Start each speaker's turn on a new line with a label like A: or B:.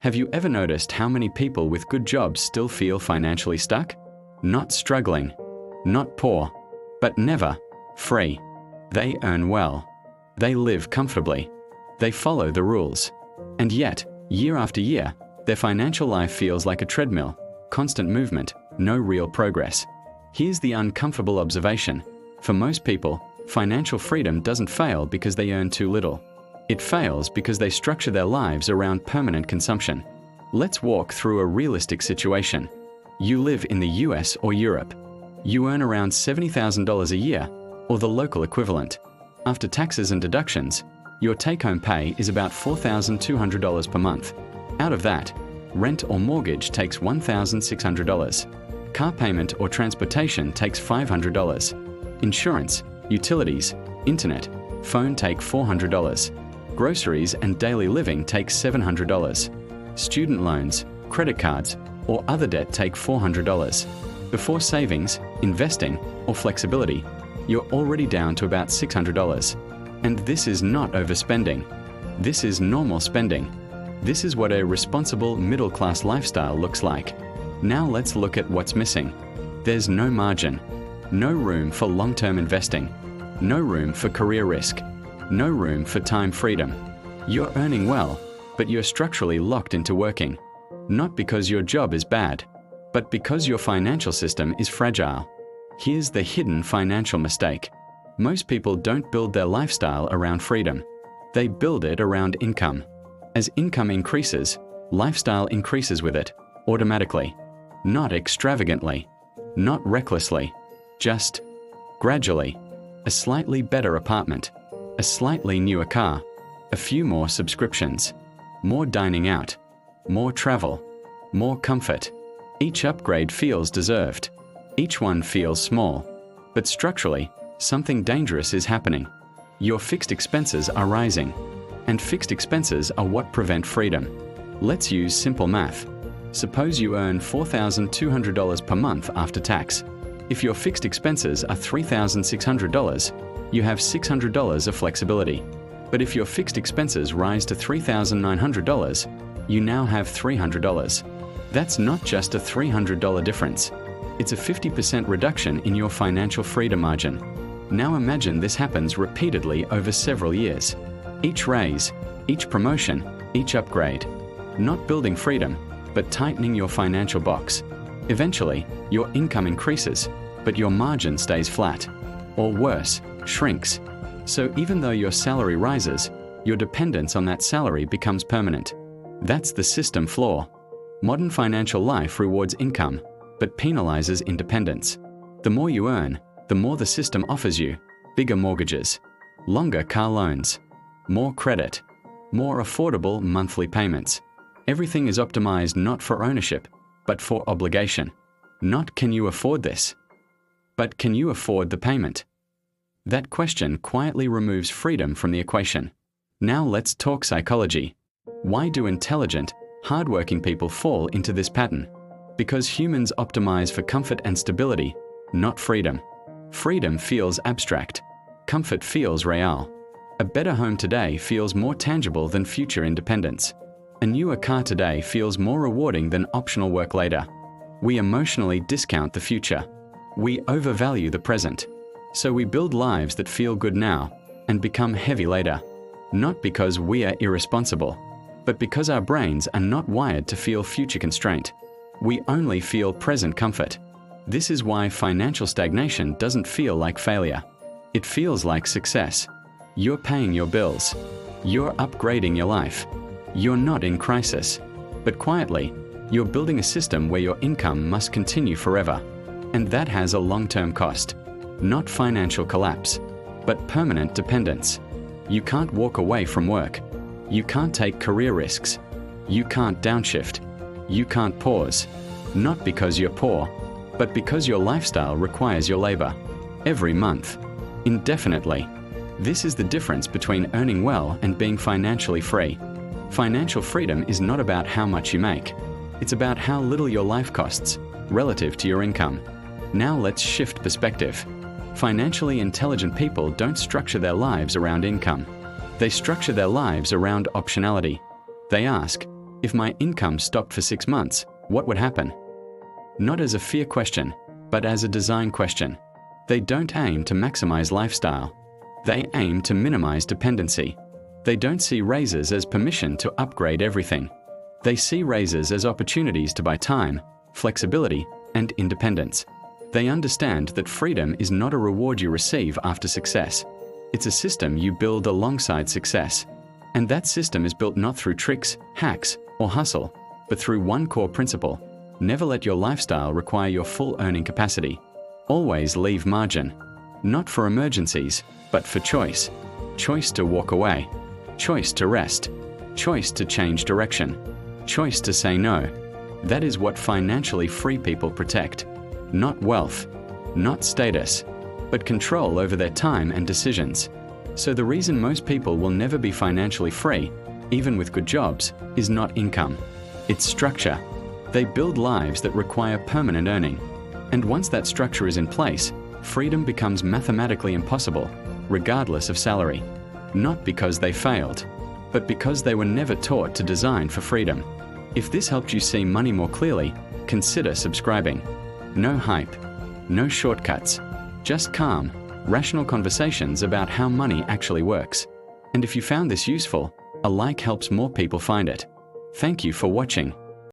A: Have you ever noticed how many people with good jobs still feel financially stuck? Not struggling, not poor, but never free. They earn well. They live comfortably. They follow the rules. And yet, year after year, their financial life feels like a treadmill, constant movement, no real progress. Here's the uncomfortable observation. For most people, financial freedom doesn't fail because they earn too little. It fails because they structure their lives around permanent consumption. Let's walk through a realistic situation. You live in the US or Europe. You earn around $70,000 a year, or the local equivalent. After taxes and deductions, your take-home pay is about $4,200 per month. Out of that, rent or mortgage takes $1,600. Car payment or transportation takes $500. Insurance, utilities, internet, phone take $400. Groceries and daily living take $700. Student loans, credit cards, or other debt take $400. Before savings, investing, or flexibility, you're already down to about $600. And this is not overspending. This is normal spending. This is what a responsible middle-class lifestyle looks like. Now let's look at what's missing. There's no margin, no room for long-term investing, no room for career risk, no room for time freedom. You're earning well, but you're structurally locked into working. Not because your job is bad, but because your financial system is fragile. Here's the hidden financial mistake. Most people don't build their lifestyle around freedom. They build it around income. As income increases, lifestyle increases with it, automatically. Not extravagantly, not recklessly, just gradually. A slightly better apartment, a slightly newer car, a few more subscriptions, more dining out, more travel, more comfort. Each upgrade feels deserved. Each one feels small. But structurally, something dangerous is happening. Your fixed expenses are rising. And fixed expenses are what prevent freedom. Let's use simple math. Suppose you earn $4,200 per month after tax. If your fixed expenses are $3,600, you have $600 of flexibility. But if your fixed expenses rise to $3,900, you now have $300. That's not just a $300 difference. It's a 50% reduction in your financial freedom margin. Now imagine this happens repeatedly over several years. Each raise, each promotion, each upgrade. Not building freedom, but tightening your financial box. Eventually, your income increases, but your margin stays flat. Or worse, shrinks. So even though your salary rises, your dependence on that salary becomes permanent. That's the system flaw. Modern financial life rewards income, but penalizes independence. The more you earn, the more the system offers you. Bigger mortgages, longer car loans, more credit, more affordable monthly payments. Everything is optimized not for ownership, but for obligation. Not can you afford this, but can you afford the payment? That question quietly removes freedom from the equation. Now let's talk psychology. Why do intelligent, hardworking people fall into this pattern? Because humans optimize for comfort and stability, not freedom. Freedom feels abstract. Comfort feels real. A better home today feels more tangible than future independence. A newer car today feels more rewarding than optional work later. We emotionally discount the future. We overvalue the present. So we build lives that feel good now and become heavy later. Not because we are irresponsible, but because our brains are not wired to feel future constraint. We only feel present comfort. This is why financial stagnation doesn't feel like failure. It feels like success. You're paying your bills. You're upgrading your life. You're not in crisis. But quietly, you're building a system where your income must continue forever. And that has a long-term cost. Not financial collapse, but permanent dependence. You can't walk away from work. You can't take career risks. You can't downshift. You can't pause. Not because you're poor, but because your lifestyle requires your labor. Every month. Indefinitely. This is the difference between earning well and being financially free. Financial freedom is not about how much you make. It's about how little your life costs, relative to your income. Now let's shift perspective. Financially intelligent people don't structure their lives around income. They structure their lives around optionality. They ask, If my income stopped for 6 months, what would happen? Not as a fear question, but as a design question. They don't aim to maximize lifestyle. They aim to minimize dependency. They don't see raises as permission to upgrade everything. They see raises as opportunities to buy time, flexibility, and independence. They understand that freedom is not a reward you receive after success. It's a system you build alongside success. And that system is built not through tricks, hacks, or hustle, but through one core principle: never let your lifestyle require your full earning capacity. Always leave margin, not for emergencies, but for choice. Choice to walk away, choice to rest, choice to change direction, choice to say no. That is what financially free people protect. Not wealth, not status, but control over their time and decisions. So the reason most people will never be financially free, even with good jobs, is not income. It's structure. They build lives that require permanent earning. And once that structure is in place, freedom becomes mathematically impossible, regardless of salary. Not because they failed, but because they were never taught to design for freedom. If this helped you see money more clearly, consider subscribing. No hype, no shortcuts, just calm, rational conversations about how money actually works. And if you found this useful, a like helps more people find it. Thank you for watching.